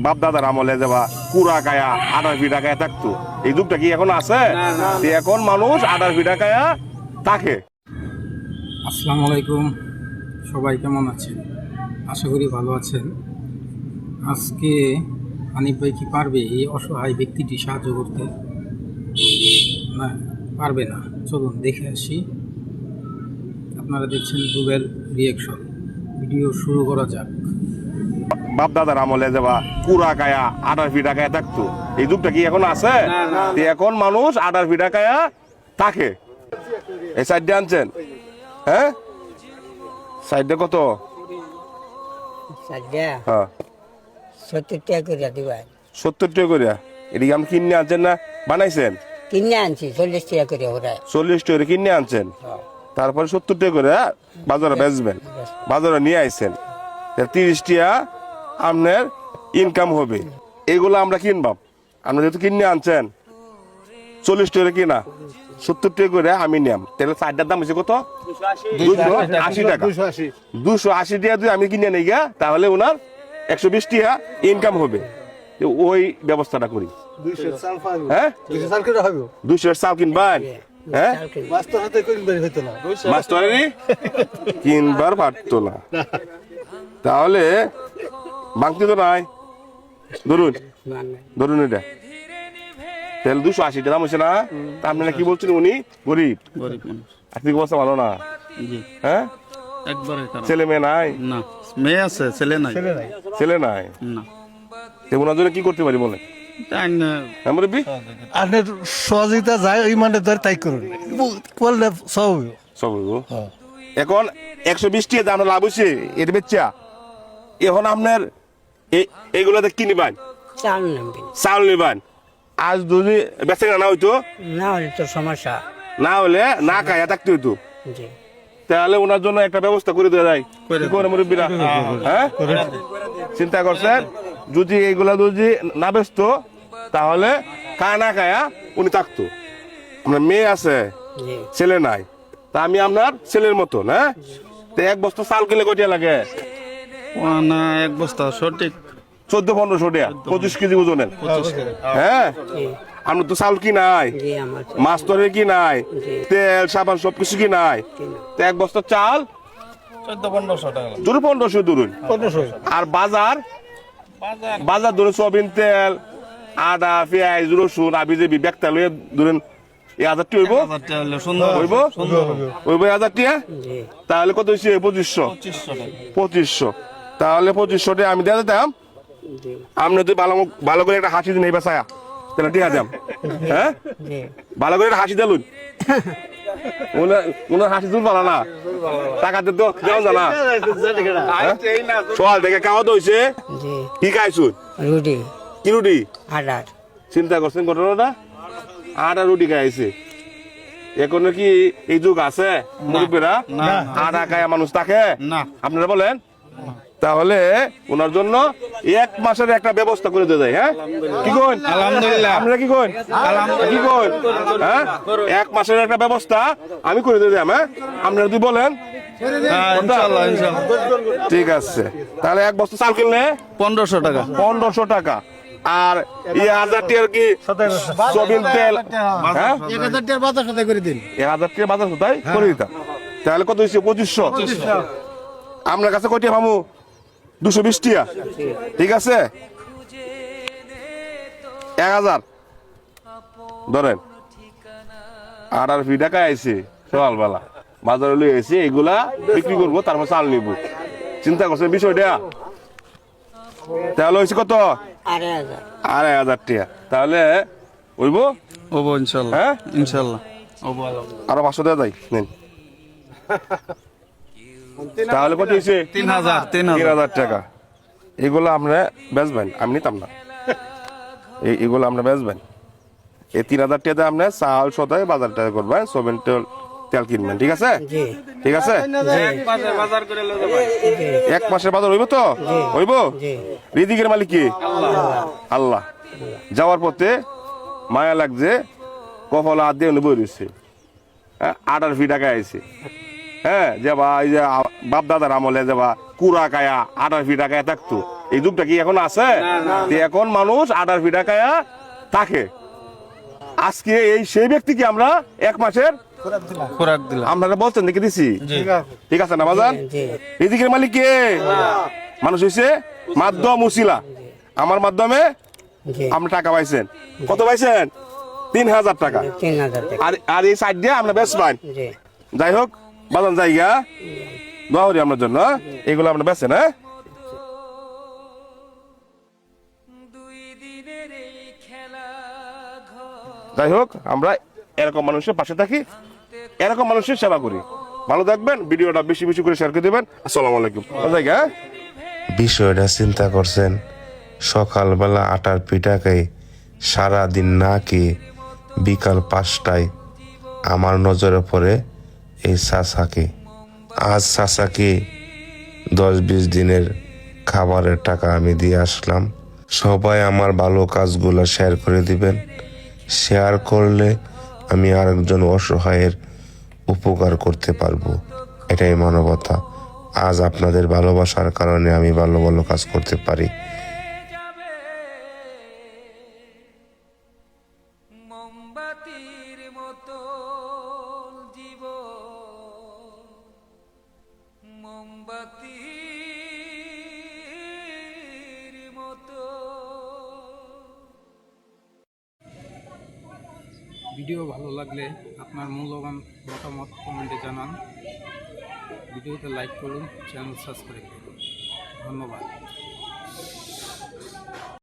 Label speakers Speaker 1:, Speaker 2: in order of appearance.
Speaker 1: বাপ দাদার আমলে যাবা কুড়া কায়া আটার পিঠা কায়া থাকতো, এই যুগটা কি এখন আছে? এখন মানুষ আটার পিঠা কায়া থাকে।
Speaker 2: আসসালামু আলাইকুম, সবাই কেমন আছেন? আশা করি ভালো আছেন। আজকে হানিফ ভাই কি পারবে এই অসহায় ব্যক্তিটি সাহায্য করতে? না, পারবে না। চলুন দেখে আসি। আপনারা দেখছেন রুবেল রিয়েকশন। ভিডিও শুরু করা যাক।
Speaker 1: বাপ দাদার আমলে যাবা কুড়া কায়া আটার পিঠা কায়া থাকতো, এই যুগটা কি এখন আছে? এখন মানুষ আটার পিঠা কায়া থাকে। এই সাইডে আনছেন? হ্যাঁ, সাইডে কত? হ্যাঁ,
Speaker 3: 70 টাকা করে দিবেন।
Speaker 1: 70 টাকা করে। এদিকে আপনি কিনে আনছেন না বানাইছেন?
Speaker 3: কিনে আনছি 40 টাকা করে ওরা।
Speaker 1: 40 টাকা করে কিনে আনছেন, তারপরে 70 টাকা করে বাজারে বেচবেন। বাজারে নিয়ে আইছেন, 30 টাকা আপনার ইনকাম হবে। এগুলো আমরা কিনবাম। আপনি যেহেতু কিনে আনছেন 40 টাকা কিনা, 70 টাকা করে আমি নিয়াম, তাহলে চারটার দাম হচ্ছে কত? 280 টাকা। 280 টাকা যদি আমি কিনে নেই গা, তাহলে ওনার 120 টাকা ইনকাম হবে। ওই ব্যবস্থাটা করি। হ্যাঁ, 200 চাল কিনবেন? হ্যাঁ, মাছ তৈরি কিনবার পারতো না, তাহলে বাংতি তো নাই। ধরুন ধরুন এটা তেল 280 টাকা দাম হচ্ছে না? তা আপনারা কি বলছেন? উনি গরিব, আর্থিক অবস্থা ভালো না। হ্যাঁ, ছেলে মেয়ে নাই?
Speaker 4: না, মেয়ে আছে, ছেলে নাই।
Speaker 1: ছেলে নাই
Speaker 4: না,
Speaker 1: ওনার জন্য কি করতে পারি বলে?
Speaker 5: আপনার সহযোগিতা যায় ওই মানে ধরে তাই করুন, করলে সব হইব।
Speaker 1: সব এখন 120 টাকা দাম লাভ হয়েছে এর বেচা। এখন আপনার এইগুলোতে কি নিবেন?
Speaker 3: চাল নেবেন।
Speaker 1: চাল নিবেন। আজ যদি বেচা না হইতো,
Speaker 3: না হলে তো সমস্যা।
Speaker 1: না হলে না খাইয়া থাকতে হইতো,
Speaker 3: জি,
Speaker 1: তাহলে ওনার জন্য একটা ব্যবস্থা করে দেওয়া যায়। কি করে মুরব্বীরা? হ্যাঁ, চিন্তা করছেন যদি এইগুলা যদি না বেচতো, তাহলে খায় না খায়া উনি থাকতো। আপনার মেয়ে আছে,
Speaker 3: জি।
Speaker 1: ছেলে নাই, তা আমি আপনার ছেলের মতো না। তো এক বস্তা চাল কিনলে কয়টা লাগে?
Speaker 4: না, এক বস্তা সঠিক
Speaker 1: 1400-1500 টাকা, 25 কেজি ওজনের। হ্যাঁ, আমরা তো চাল কি নাই,
Speaker 3: জি, আমার
Speaker 1: মাছ তরে কি নাই, তেল সাবান সবকিছু কি নাই। তো এক বস্তা চাল
Speaker 4: 1400-1500 টাকা।
Speaker 1: ধরুন 1500 ধরুন। আর বাজার বাজার ধরুন সয়াবিন তেল, আদা, পেঁয়াজ, রসুন, আবি যে ব্যাগটা লইয়া ধরুন 1000 টাকা হইব।
Speaker 4: 1000 টাকা হলে সুন্দর
Speaker 1: হইব হইব 1000 টাকা।
Speaker 3: জি,
Speaker 1: তাহলে কত হয়েছে? 2500।
Speaker 4: 2500 টাকা।
Speaker 1: 2500, তাহলে 2500 টাকা আমি দিয়ে দিতাম।
Speaker 3: জি,
Speaker 1: আপনি যদি ভালো করে একটা হাসি দিন এই বাসায়া, তাহলে টিয়া দাম। হ্যাঁ,
Speaker 3: জি।
Speaker 1: ভালো করে একটা হাসি দিলুন। ওনার হাসি তুল ভালো না, টাকাতে তো দেওয়া জানা। সকাল থেকে খাওয়া তো হয়েছে,
Speaker 3: জি,
Speaker 1: কি খাইছুন?
Speaker 3: রুটি
Speaker 1: কি রুটি?
Speaker 3: আটার।
Speaker 1: চিন্তা করছেন ঘটনাটা? আটা রুটি খাইছে। এখন কি এই যুগ আছে মুরব্বীরা আটা খায় মানুষ থাকে?
Speaker 4: না।
Speaker 1: আপনারা বলেন। তাহলে ওনার জন্য 1 মাসের একটা ব্যবস্থা করে দেওয়া যায়। হ্যাঁ, কি কইন?
Speaker 4: আলহামদুলিল্লাহ।
Speaker 1: আপনারা কি কইন? কি কইন? হ্যাঁ, 1 মাসের একটা ব্যবস্থা আমি করে দিলাম। হ্যাঁ, আপনারা যদি বলেন।
Speaker 4: হ্যাঁ, ইনশাআল্লাহ, ইনশাআল্লাহ।
Speaker 1: ঠিক আছে, তাহলে এক বস্তা চাল কিনলে
Speaker 4: 1500 টাকা।
Speaker 1: 1500 টাকা। আর 1000 টাকার কি সয়াবিন তেল? হ্যাঁ,
Speaker 5: 1000 টাকার বাজার সাথে করে দিন।
Speaker 1: 1000 টাকা বাজার কোথায় করে দিতাম। তাহলে কত হয়েছে? 2500। আপনার কাছে কয়টা পামু? 220 টাকা। ঠিক আছে, 1000 ধরেন। আর ফি টাকা আইছে সকালবেলা বাজারে লই আইছে, এগুলা বিক্রি করবো, তারপর চাল নিব। চিন্তা করছেন বিষয়টা? তাহলে হয়েছে কত?
Speaker 3: 2500।
Speaker 1: 2500 টাকা। তাহলে হইব?
Speaker 4: ওবো ইনশাআল্লাহ।
Speaker 1: হ্যাঁ,
Speaker 4: ইনশাআল্লাহ ওবো।
Speaker 1: আরো 500 টাকা যাই নেন। তাহলে কত হয়েছে?
Speaker 4: 3000
Speaker 1: টাকা। এগুলো আমরা বেচবেন, আমি নিতাম না। এগুলো আমরা বেচবেন। এই 3000 টাকা আমরা চাল সদাই বাজার টাকা করবেন, সয়াবিন তেল কিনবেন। ঠিক আছে?
Speaker 3: জি,
Speaker 1: ঠিক আছে।
Speaker 4: বাজার করে লয়ে যাবেন।
Speaker 3: জি,
Speaker 1: 1 মাসের বাজার হইব তো? হইব।
Speaker 3: জি।
Speaker 1: রিজিকের মালিক কি? আল্লাহ। যাওয়ার পথে মায়া লাগছে, কপাল হাত দিয়ে বই রয়েছে। আটার ফি টাকা আইছে। হ্যাঁ, যাবা এই যে বাপ দাদার আমলে যাবা কুড়া কায়া আটার ফি টাকায় থাকতো, এই যুগটা কি এখন আছে? তো এখন মানুষ আটার পিঠা খায়া থাকে। আজকে এই সেই ব্যক্তিকে আমরা 1 মাসের
Speaker 4: খোরাক দিলাম।
Speaker 1: আপনারা বলছেন দেখে দিছি, ঠিক আছে না বাজান?
Speaker 3: জি
Speaker 1: রিজিকের মালিক কে? মানুষ হইছে মাধ্যম উসিলা। আমার মাধ্যমে
Speaker 3: জি
Speaker 1: আপনি টাকা পাইছেন, কত পাইছেন? 3000 টাকা।
Speaker 3: 3000 টাকা।
Speaker 1: আর এই সাইড দিয়ে আমরা বেশ পাই।
Speaker 3: জি
Speaker 1: যাই হোক বাজান জায়গা দোয়া করি আপনার জন্য, এগুলো আমরা বেছেন। হ্যাঁ, যাই হোক আমরা এরকম মানুষের পাশে থাকি, এরকম মানুষের সেবা করি। ভালো থাকবেন, ভিডিওটা বেশি বেশি করে শেয়ার করে দেবেন। আসসালামু আলাইকুম। জায়গা
Speaker 6: বিষয়টা চিন্তা করছেন, সকালবেলা আটার পিঠা খেয়ে সারাদিন না খেয়ে বিকাল 5টায় আমার নজরে পড়ে এই চাচাকে। আজ চাচাকে 10-20 দিনের খাবারের টাকা আমি দিয়ে আসলাম। সবাই আমার ভালো কাজগুলো শেয়ার করে দিবেন। শেয়ার করলে আমি আরেকজন অসহায়ের উপকার করতে পারবো, এটাই মানবতা। আজ আপনাদের ভালোবাসার কারণে আমি ভালো ভালো কাজ করতে পারি।
Speaker 7: মোমবাতির মতো জীবন, মোমবাতির মতো।
Speaker 2: ভিডিও ভালো লাগলে আপনার মূল্যবান মতামত কমেন্টে জানান। ভিডিওতে লাইক করুন, চ্যানেল সাবস্ক্রাইব করুন। ধন্যবাদ।